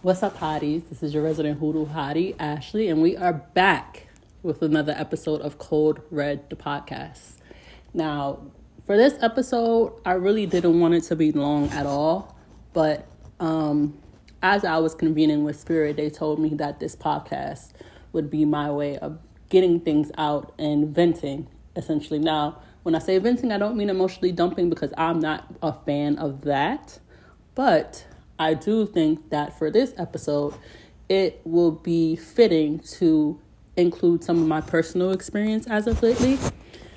What's up, hotties? This is your resident Hoodoo hottie, Ashley, and we are back with another episode of Code Red, the podcast. Now, for this episode, I really didn't want it to be long at all, but as I was convening with Spirit, they told me that this podcast would be my way of getting things out and venting, essentially. Now, when I say venting, I don't mean emotionally dumping because I'm not a fan of that, but I do think that for this episode, it will be fitting to include some of my personal experience as of lately.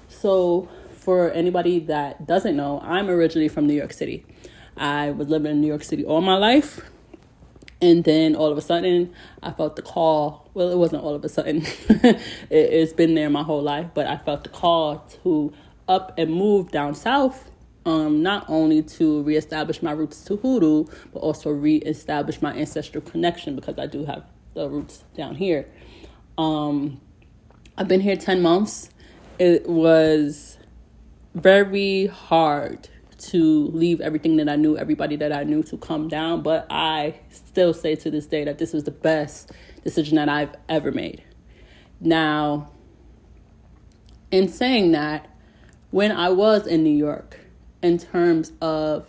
So for anybody that doesn't know, I'm originally from New York City. I was living in New York City all my life. And then all of a sudden, I felt the call. Well, it wasn't all of a sudden. It's been there my whole life. But I felt the call to up and move down south. Not only to reestablish my roots to Hoodoo, but also reestablish my ancestral connection because I do have the roots down here. I've been here 10 months. It was very hard to leave everything that I knew, everybody that I knew to come down. But I still say to this day that this was the best decision that I've ever made. Now, in saying that, when I was in New York, in terms of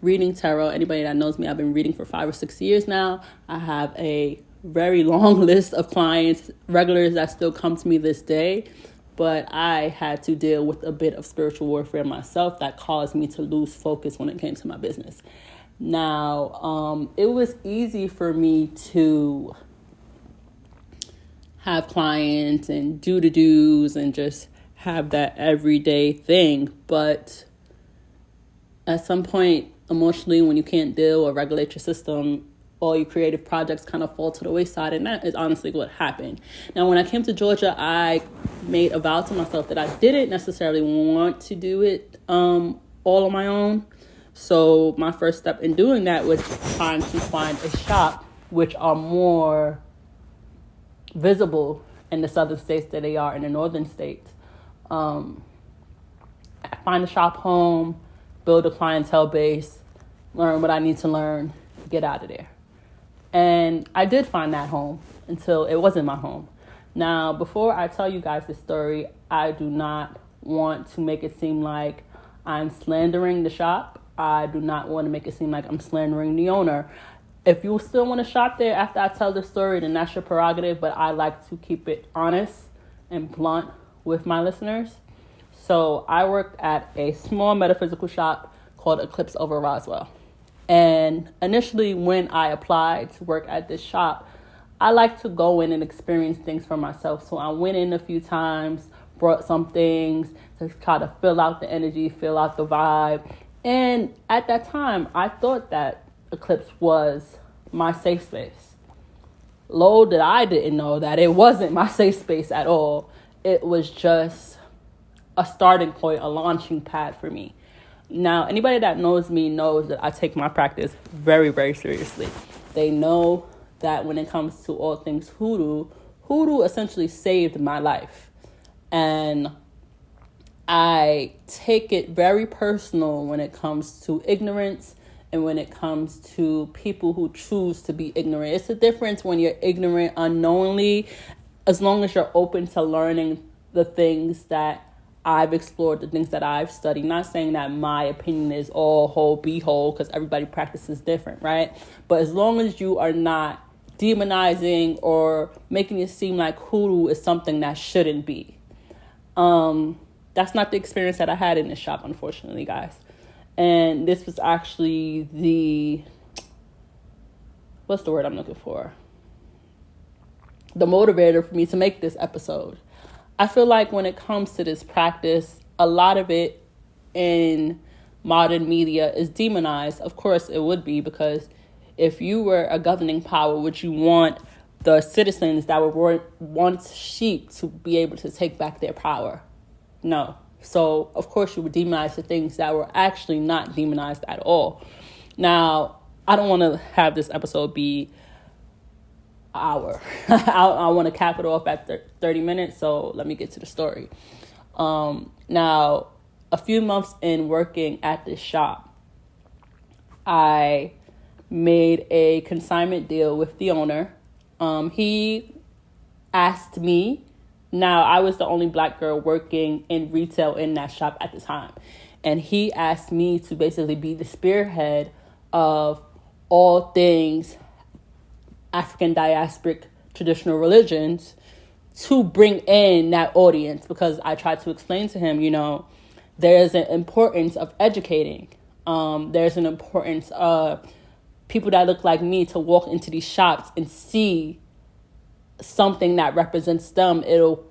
reading tarot, anybody that knows me, I've been reading for 5 or 6 years now. I have a very long list of clients, regulars that still come to me this day. But I had to deal with a bit of spiritual warfare myself that caused me to lose focus when it came to my business. Now, it was easy for me to have clients and do the do's and just have that everyday thing. But at some point, emotionally, when you can't deal or regulate your system, all your creative projects kind of fall to the wayside, and that is honestly what happened. Now, when I came to Georgia, I made a vow to myself that I didn't necessarily want to do it all on my own. So my first step in doing that was trying to find a shop which are more visible in the southern states than they are in the northern states. Find a shop home, build a clientele base, learn what I need to learn, get out of there. And I did find that home until it wasn't my home. Now, before I tell you guys this story, I do not want to make it seem like I'm slandering the shop. I do not want to make it seem like I'm slandering the owner. If you still want to shop there after I tell the story, then that's your prerogative, but I like to keep it honest and blunt with my listeners. So I worked at a small metaphysical shop called Eclipse over Roswell. And initially when I applied to work at this shop, I like to go in and experience things for myself. So I went in a few times, brought some things to try to fill out the energy, fill out the vibe. And at that time, I thought that Eclipse was my safe space. Lo, that I didn't know that it wasn't my safe space at all. It was just a starting point, a launching pad for me. Now, anybody that knows me knows that I take my practice very, very seriously. They know that when it comes to all things Hoodoo essentially saved my life. And I take it very personal when it comes to ignorance and when it comes to people who choose to be ignorant. It's a difference when you're ignorant unknowingly, as long as you're open to learning the things that I've explored, the things that I've studied. Not saying that my opinion is all whole, be whole, because everybody practices different, right? But as long as you are not demonizing or making it seem like Hoodoo is something that shouldn't be. That's not the experience that I had in this shop, unfortunately, guys. And this was actually what's the word I'm looking for? The motivator for me to make this episode. I feel like when it comes to this practice, a lot of it in modern media is demonized. Of course, it would be, because if you were a governing power, would you want the citizens that were once sheep to be able to take back their power? No. So, of course, you would demonize the things that were actually not demonized at all. Now, I don't want to have this episode be hour. I want to cap it off at 30 minutes, so let me get to the story. Now, a few months in working at this shop, I made a consignment deal with the owner. He asked me, now I was the only black girl working in retail in that shop at the time. And he asked me to basically be the spearhead of all things African diasporic traditional religions to bring in that audience, because I tried to explain to him, there's an importance of educating. There's an importance of people that look like me to walk into these shops and see something that represents them. They'll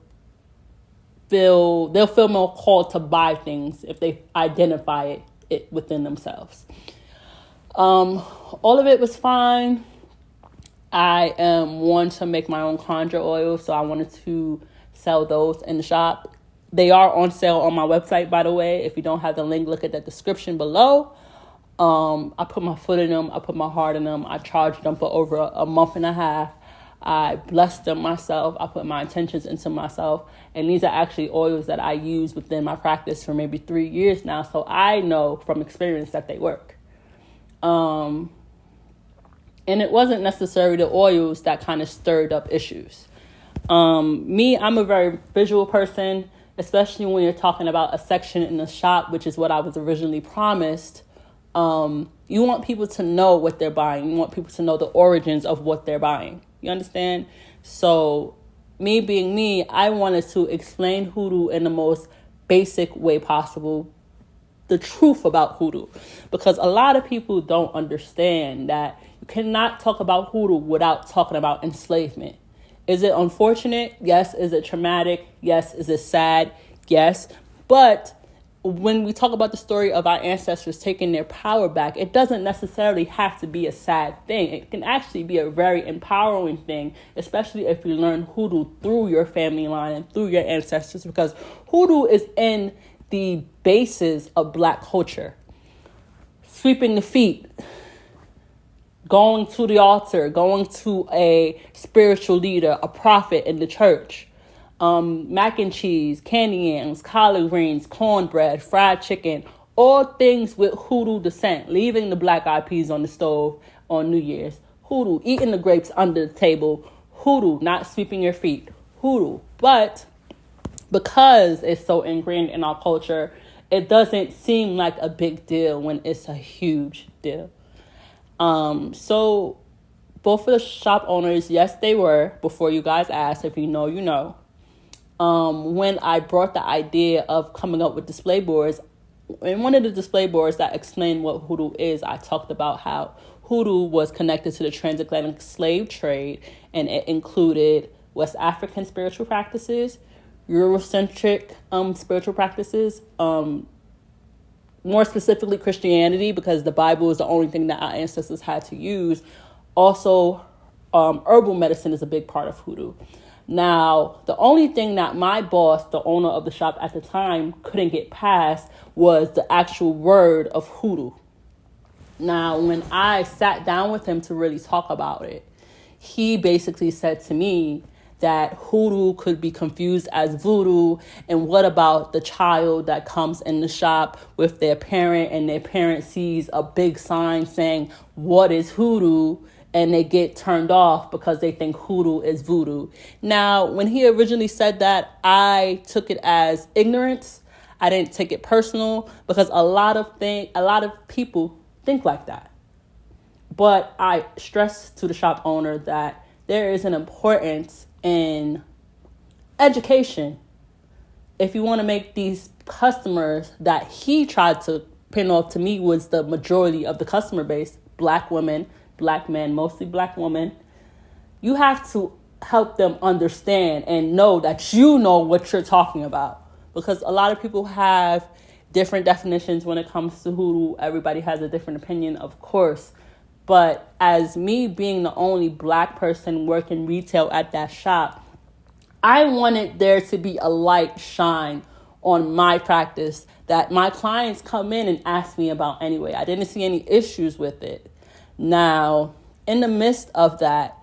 feel more called to buy things if they identify it within themselves. All of it was fine. I am one to make my own conjure oil, so I wanted to sell those in the shop. They are on sale on my website, by the way. If you don't have the link, look at the description below. I put my foot in them. I put my heart in them. I charged them for over a month and a half. I blessed them myself. I put my intentions into myself. And these are actually oils that I use within my practice for maybe 3 years now. So I know from experience that they work. And it wasn't necessarily the oils that kind of stirred up issues. I'm a very visual person, especially when you're talking about a section in the shop, which is what I was originally promised. You want people to know what they're buying. You want people to know the origins of what they're buying. You understand? So me being me, I wanted to explain hoodoo in the most basic way possible, the truth about hoodoo, because a lot of people don't understand that you cannot talk about hoodoo without talking about enslavement. Is it unfortunate? Yes. Is it traumatic? Yes. Is it sad? Yes. But when we talk about the story of our ancestors taking their power back, it doesn't necessarily have to be a sad thing. It can actually be a very empowering thing, especially if you learn hoodoo through your family line and through your ancestors, because hoodoo is in the basis of Black culture. Sweeping the feet, going to the altar, going to a spiritual leader, a prophet in the church, mac and cheese, candy yams, collard greens, cornbread, fried chicken, all things with hoodoo descent, leaving the black eyed peas on the stove on New Year's, hoodoo, eating the grapes under the table, hoodoo, not sweeping your feet, hoodoo. But because it's so ingrained in our culture, it doesn't seem like a big deal when it's a huge deal. So both of the shop owners, yes, they were, before you guys asked, if you know, you know. When I brought the idea of coming up with display boards, in one of the display boards that explained what hoodoo is, I talked about how hoodoo was connected to the transatlantic slave trade, and it included West African spiritual practices, Eurocentric spiritual practices, more specifically Christianity, because the Bible is the only thing that our ancestors had to use. Also, herbal medicine is a big part of hoodoo. Now, the only thing that my boss, the owner of the shop at the time, couldn't get past was the actual word of hoodoo. Now, when I sat down with him to really talk about it, he basically said to me that hoodoo could be confused as voodoo, and what about the child that comes in the shop with their parent and their parent sees a big sign saying, "What is hoodoo?" and they get turned off because they think hoodoo is voodoo. Now, when he originally said that, I took it as ignorance. I didn't take it personal, because a lot of people think like that. But I stressed to the shop owner that there is an importance in education. If you want to make these customers that he tried to pin off to me was the majority of the customer base, Black women, Black men, mostly Black women, you have to help them understand and know that you know what you're talking about. Because a lot of people have different definitions when it comes to hoodoo. Everybody has a different opinion, of course. But as me being the only Black person working retail at that shop, I wanted there to be a light shine on my practice that my clients come in and ask me about anyway. I didn't see any issues with it. Now, in the midst of that,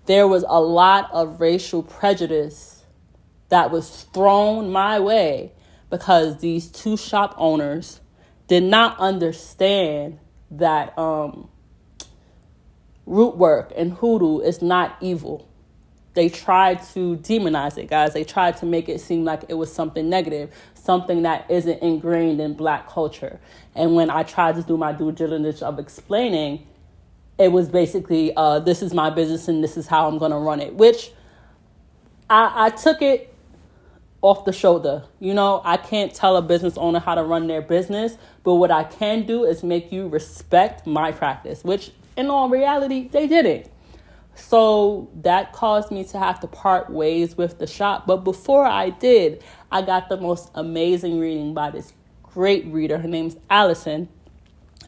there was a lot of racial prejudice that was thrown my way because these two shop owners did not understand that root work and hoodoo is not evil. They tried to demonize it, guys. They tried to make it seem like it was something negative, something that isn't ingrained in Black culture. And when I tried to do my due diligence of explaining, it was basically, this is my business and this is how I'm going to run it, which I took it off the shoulder. You know, I can't tell a business owner how to run their business, but what I can do is make you respect my practice, which in all reality, they didn't. So that caused me to have to part ways with the shop. But before I did, I got the most amazing reading by this great reader. Her name's Allison.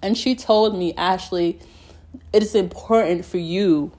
And she told me, Ashley, it is important for you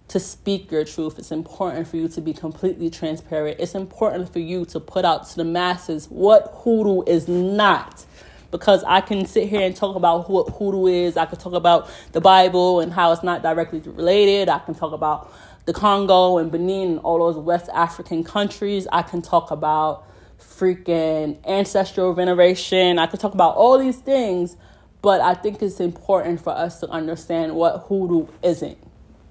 to speak your truth. It's important for you to be completely transparent. It's important for you to put out to the masses what hoodoo is not. Because I can sit here and talk about what hoodoo is. I can talk about the Bible and how it's not directly related. I can talk about the Congo and Benin and all those West African countries. I can talk about freaking ancestral veneration. I can talk about all these things. But I think it's important for us to understand what hoodoo isn't.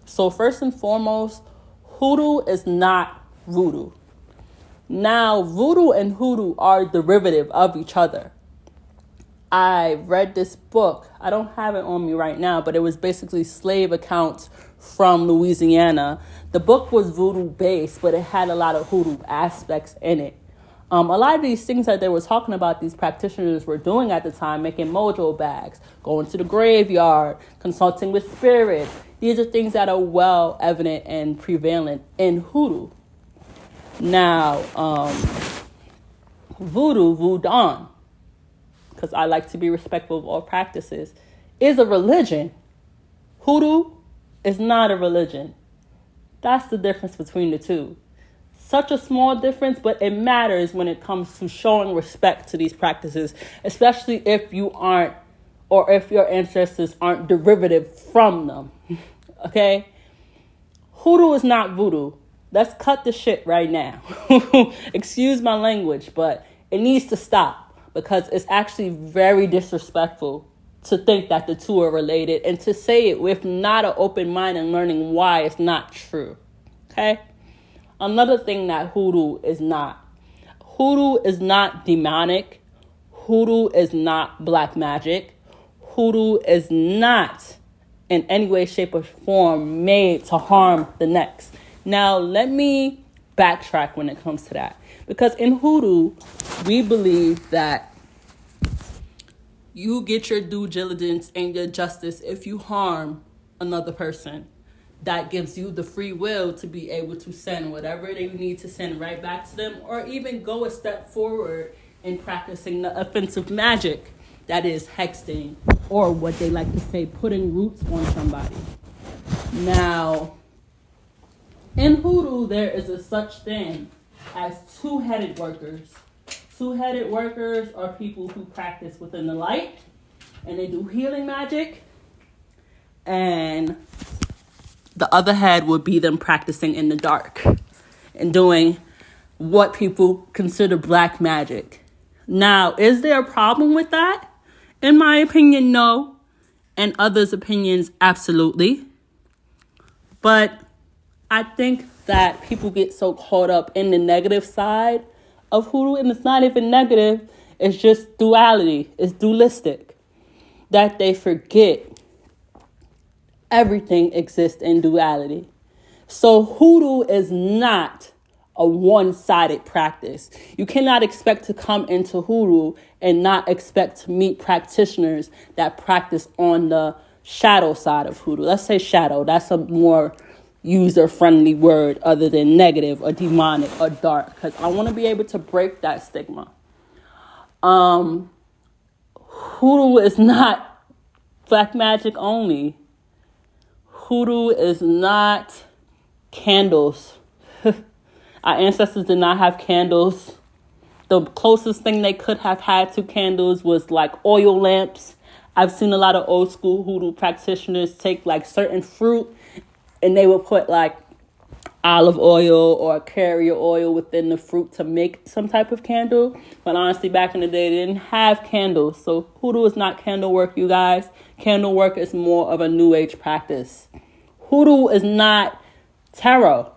So first and foremost, hoodoo is not voodoo. Now, voodoo and hoodoo are derivative of each other. I read this book. I don't have it on me right now, but it was basically slave accounts from Louisiana. The book was voodoo based, but it had a lot of hoodoo aspects in it. A lot of these things that they were talking about, these practitioners were doing at the time, making mojo bags, going to the graveyard, consulting with spirits. These are things that are well evident and prevalent in hoodoo. Now, voodoo, because I like to be respectful of all practices, is a religion. Hoodoo is not a religion. That's the difference between the two. Such a small difference, but it matters when it comes to showing respect to these practices, especially if you aren't, or if your ancestors aren't derivative from them. Okay? Hoodoo is not voodoo. Let's cut the shit right now. Excuse my language, but it needs to stop. Because it's actually very disrespectful to think that the two are related and to say it with not an open mind and learning why it's not true. Okay? Another thing that hoodoo is not. Hoodoo is not demonic. Hoodoo is not black magic. Hoodoo is not in any way, shape, or form made to harm the next. Now, let me backtrack when it comes to that. Because in hoodoo, we believe that you get your due diligence and your justice if you harm another person. That gives you the free will to be able to send whatever you need to send right back to them, or even go a step forward in practicing the offensive magic that is hexing, or what they like to say, putting roots on somebody. Now, in hoodoo, there is a such thing as two-headed workers. Two-headed workers are people who practice within the light, and they do healing magic, and the other head would be them practicing in the dark and doing what people consider black magic. Now, is there a problem with that? In my opinion, no. And others' opinions, absolutely. But I think that people get so caught up in the negative side of hoodoo, and it's not even negative, it's just duality, it's dualistic, that they forget everything exists in duality. So hoodoo is not a one-sided practice. You cannot expect to come into hoodoo and not expect to meet practitioners that practice on the shadow side of hoodoo. Let's say shadow, that's a more user-friendly word other than negative or demonic or dark, because I want to be able to break that stigma. Hoodoo is not black magic only. Hoodoo is not candles. Our ancestors did not have candles. The closest thing they could have had to candles was like oil lamps. I've seen a lot of old school hoodoo practitioners take like certain fruit and they would put like olive oil or carrier oil within the fruit to make some type of candle. But honestly, back in the day, they didn't have candles. So hoodoo is not candle work, you guys. Candle work is more of a new age practice. Hoodoo is not tarot.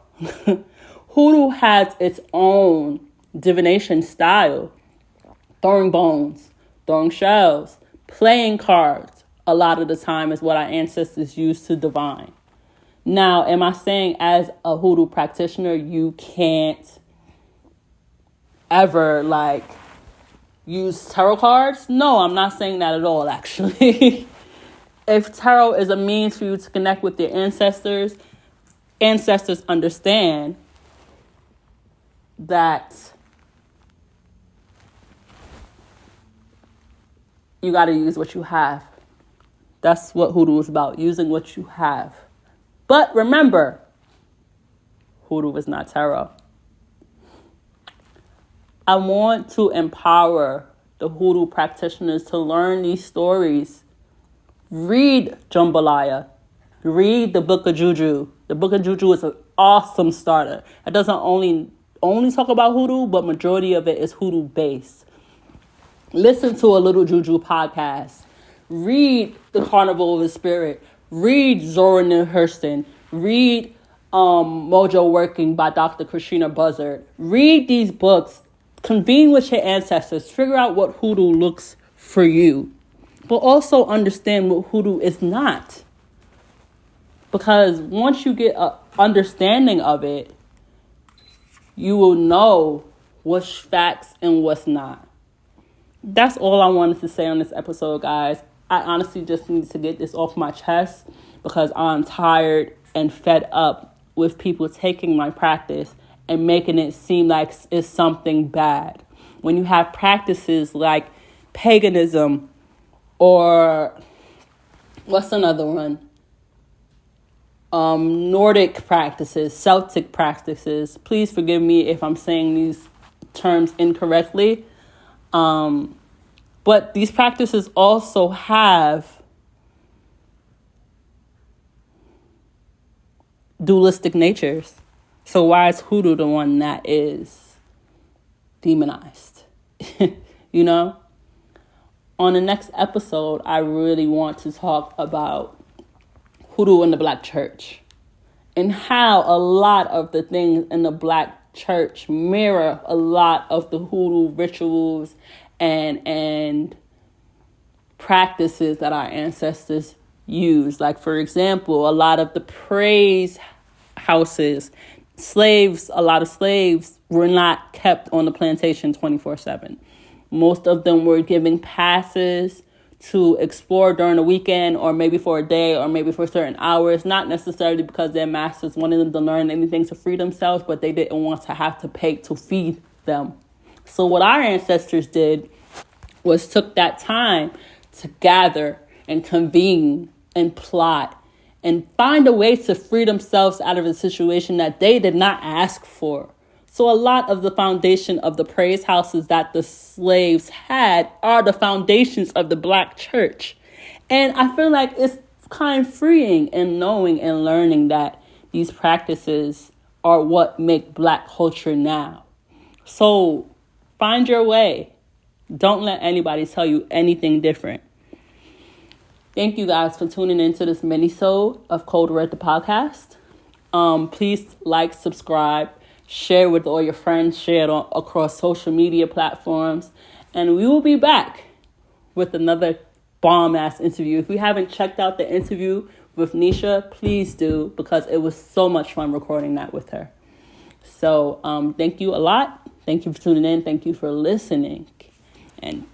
Hoodoo has its own divination style. Throwing bones, throwing shells, playing cards, a lot of the time is what our ancestors used to divine. Now, am I saying as a Hoodoo practitioner, you can't ever use tarot cards? No, I'm not saying that at all, actually. If tarot is a means for you to connect with your ancestors understand that you got to use what you have. That's what Hoodoo is about, using what you have. But remember, Hoodoo is not tarot. I want to empower the Hoodoo practitioners to learn these stories. Read Jambalaya. Read the Book of Juju. The Book of Juju is an awesome starter. It doesn't only talk about Hoodoo, but majority of it is Hoodoo based. Listen to a Little Juju podcast. Read The Carnival of the Spirit. Read Zora Neale Hurston. Read Mojo Working by Dr. Christina Buzzard. Read these books. Convene with your ancestors. Figure out what Hoodoo looks for you. But also understand what Hoodoo is not. Because once you get an understanding of it, you will know what's facts and what's not. That's all I wanted to say on this episode, guys. I honestly just need to get this off my chest because I'm tired and fed up with people taking my practice and making it seem like it's something bad. When you have practices like paganism or what's another one? Nordic practices, Celtic practices. Please forgive me if I'm saying these terms incorrectly. But these practices also have dualistic natures. So why is Hoodoo the one that is demonized? You know? On the next episode, I really want to talk about Hoodoo in the Black church and how a lot of the things in the Black church mirror a lot of the Hoodoo rituals and practices that our ancestors used. Like, for example, a lot of the praise houses, a lot of slaves were not kept on the plantation 24/7. Most of them were given passes to explore during the weekend or maybe for a day or maybe for certain hours, not necessarily because their masters wanted them to learn anything to free themselves, but they didn't want to have to pay to feed them. So what our ancestors did was took that time to gather and convene and plot and find a way to free themselves out of a situation that they did not ask for. So a lot of the foundation of the praise houses that the slaves had are the foundations of the Black church. And I feel like it's kind of freeing in knowing and learning that these practices are what make Black culture now. So find your way. Don't let anybody tell you anything different. Thank you guys for tuning into this mini-sode of Code Red the podcast. Please like, subscribe, share with all your friends, share it across social media platforms. And we will be back with another bomb-ass interview. If you haven't checked out the interview with Nisha, please do, because it was so much fun recording that with her. So thank you a lot. Thank you for tuning in. Thank you for listening. And